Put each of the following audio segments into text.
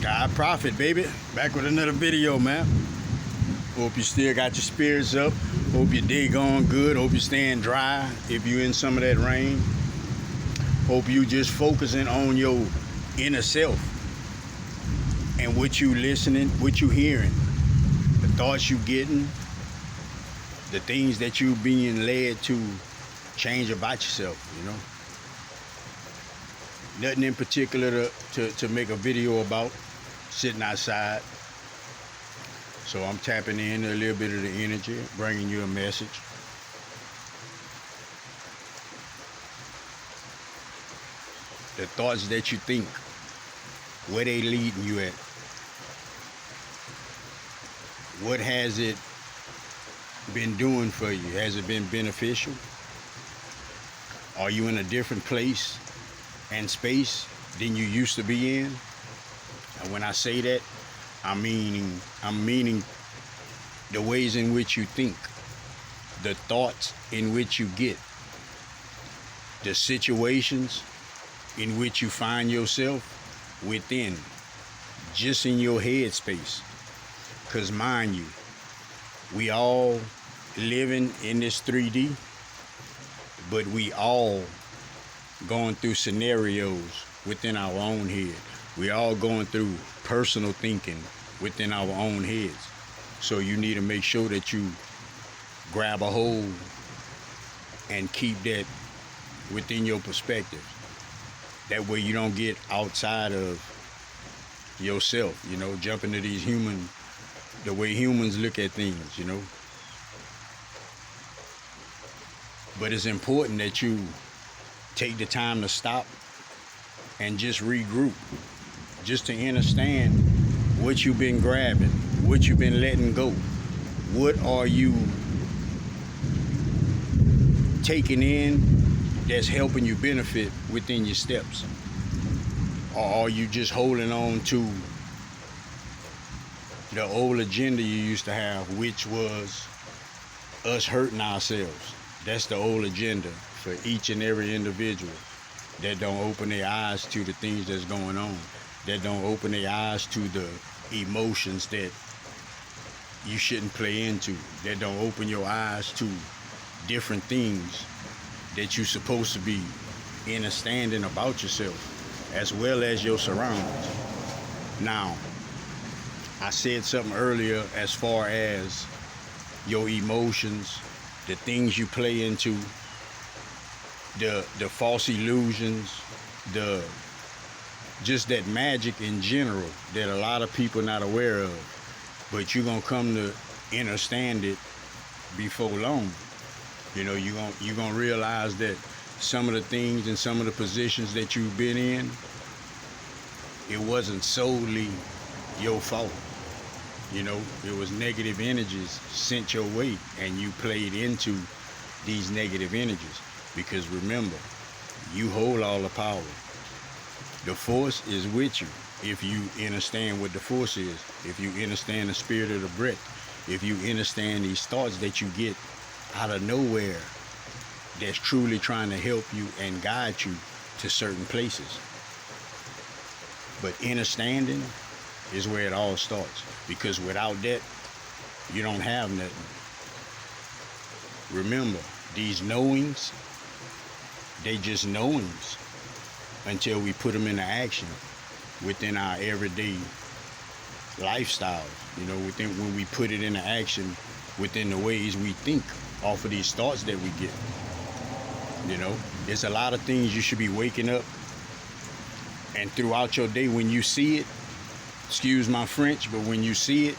Sky Prophet, baby. Back with another video, man. Hope you still got your spirits up. Hope your day going good. Hope you're staying dry if you're in some of that rain. Hope you just focusing on your inner self and what you listening, what you hearing, the thoughts you getting, the things that you being led to change about yourself, you know. Nothing in particular to make a video about, sitting outside. So I'm tapping in a little bit of the energy, bringing you a message. The thoughts that you think, where they leading you at? What has it been doing for you? Has it been beneficial? Are you in a different place and space than you used to be in? And when I say that, I'm meaning the ways in which you think, the thoughts in which you get, the situations in which you find yourself within, just in your head space. Because mind you, we all living in this 3D, but we all going through scenarios within our own head. We all going through personal thinking within our own heads. So you need to make sure that you grab a hold and keep that within your perspective. That way you don't get outside of yourself, you know, jump into these the way humans look at things, you know. But it's important that you take the time to stop and just regroup, just to understand what you've been grabbing, what you've been letting go. What are you taking in that's helping you benefit within your steps? Or are you just holding on to the old agenda you used to have, which was us hurting ourselves? That's the old agenda for each and every individual that don't open their eyes to the things that's going on, that don't open their eyes to the emotions that you shouldn't play into, that don't open your eyes to different things that you're supposed to be understanding about yourself as well as your surroundings. Now, I said something earlier as far as your emotions, the things you play into, the false illusions, just that magic in general that a lot of people not aware of, but you're gonna come to understand it before long. You know, you're gonna realize that some of the things and some of the positions that you've been in, it wasn't solely your fault. You know, it was negative energies sent your way, and you played into these negative energies. Because remember, you hold all the power. The force is with you if you understand what the force is, if you understand the spirit of the breath, if you understand these thoughts that you get out of nowhere that's truly trying to help you and guide you to certain places. But understanding is where it all starts, because without that, you don't have nothing. Remember, these knowings, they just knowings until we put them into action within our everyday lifestyle. You know, when we put it into action within the ways we think off of these thoughts that we get. You know, there's a lot of things you should be waking up and throughout your day when you see it, excuse my French, but when you see it,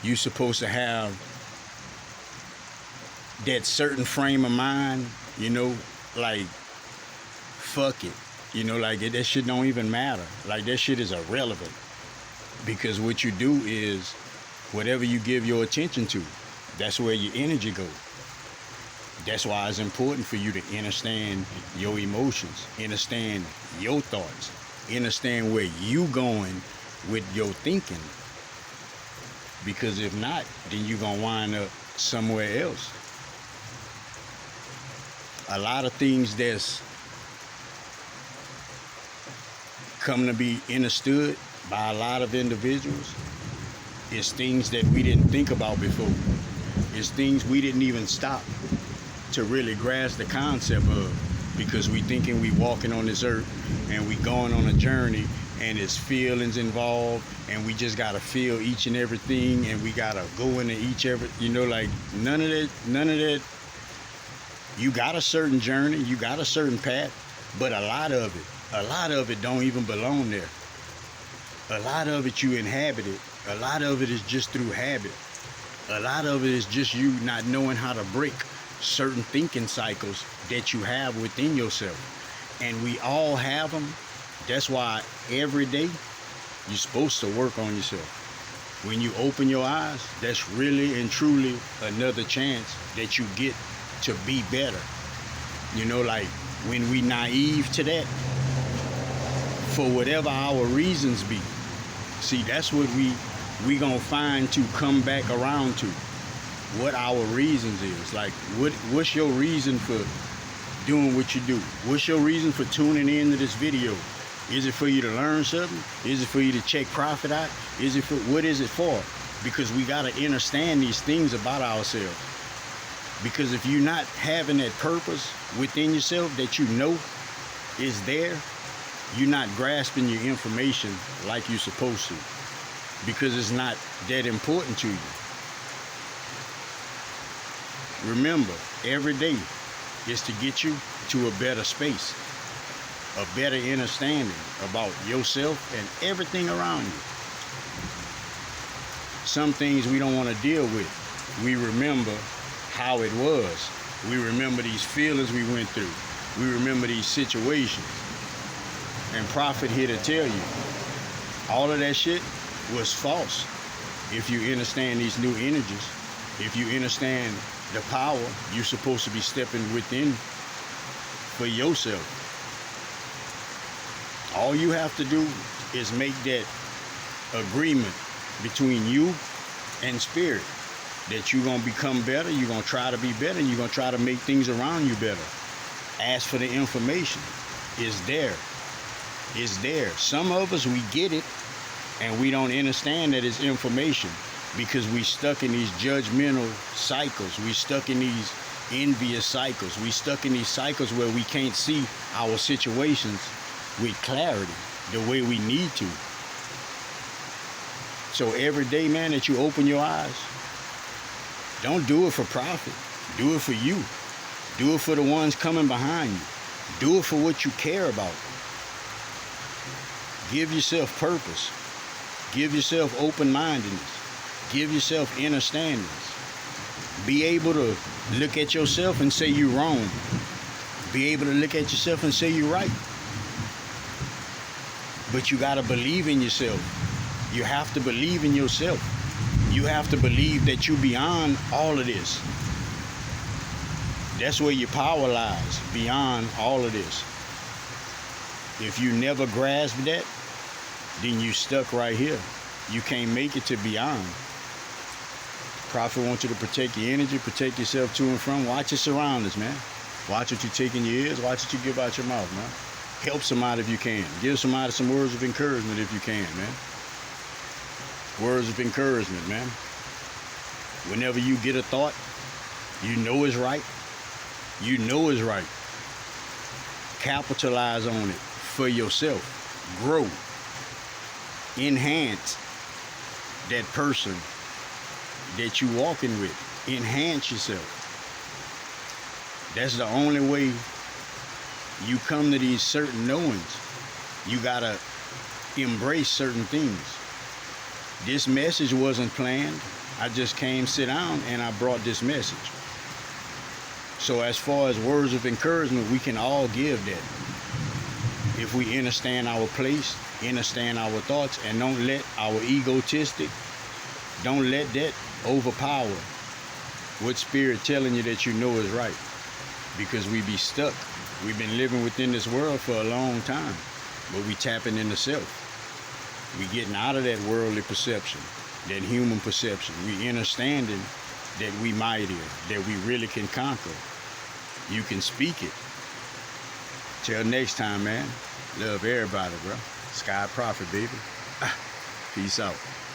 you're supposed to have that certain frame of mind, you know, like, fuck it. You know, like, that shit don't even matter. Like, that shit is irrelevant. Because what you do is, whatever you give your attention to, that's where your energy goes. That's why it's important for you to understand your emotions, understand your thoughts, understand where you going with your thinking. Because if not, then you're going to wind up somewhere else. A lot of things that's come to be understood by a lot of individuals is things that we didn't think about before. It's things we didn't even stop to really grasp the concept of, because we thinking we walking on this earth and we going on a journey and it's feelings involved and we just gotta feel each and everything and we gotta go into like none of that. You got a certain journey, you got a certain path, but a lot of it don't even belong there. A lot of it you inhabit it. A lot of it is just through habit. A lot of it is just you not knowing how to break certain thinking cycles that you have within yourself. And we all have them. That's why every day you're supposed to work on yourself. When you open your eyes, that's really and truly another chance that you get to be better. Like when we naive to that, for whatever our reasons be, see, that's what we gonna find to come back around to. What our reasons is. Like, what's your reason for doing what you do? What's your reason for tuning in to this video? Is it for you to learn something? Is it for you to check profit out? What is it for? Because we gotta understand these things about ourselves. Because if you're not having that purpose within yourself that you know is there, you're not grasping your information like you're supposed to, because it's not that important to you. Remember, every day is to get you to a better space, a better understanding about yourself and everything around you. Some things we don't want to deal with. We remember how it was. We remember these feelings we went through. We remember these situations. And Prophet here to tell you, all of that shit was false. If you understand these new energies, if you understand the power you're supposed to be stepping within for yourself, all you have to do is make that agreement between you and spirit that you're going to become better, you're going to try to be better, and you're going to try to make things around you better. Ask for the information. It's there. It's there. Some of us, we get it, and we don't understand that it's information because we stuck in these judgmental cycles. We stuck in these envious cycles. We stuck in these cycles where we can't see our situations with clarity the way we need to. So every day, man, that you open your eyes, don't do it for profit. Do it for you. Do it for the ones coming behind you. Do it for what you care about. Give yourself purpose. Give yourself open-mindedness. Give yourself understandings. Be able to look at yourself and say you're wrong. Be able to look at yourself and say you're right. But you got to believe in yourself. You have to believe in yourself. You have to believe that you're beyond all of this. That's where your power lies, beyond all of this. If you never grasp that, then you stuck right here. You can't make it to beyond. Prophet wants you to protect your energy, protect yourself to and from. Watch your surroundings, man. Watch what you take in your ears. Watch what you give out your mouth, man. Help somebody if you can. Give somebody some words of encouragement if you can, man. Words of encouragement, man. Whenever you get a thought, you know it's right. You know it's right. Capitalize on it for yourself. Grow. Enhance that person that you walking with. Enhance yourself. That's the only way you come to these certain knowings. You gotta embrace certain things. This message wasn't planned. I just came, sit down, and I brought this message. So as far as words of encouragement, we can all give that. If we understand our place, understand our thoughts, and don't let our egotistic, don't let that overpower what spirit telling you that you know is right. Because we be stuck. We've been living within this world for a long time, but we tapping into self. We getting out of that worldly perception, that human perception. We understanding that we mightier, that we really can conquer. You can speak it. Till next time, man. Love everybody, bro. Sky Prophet, baby. Peace out.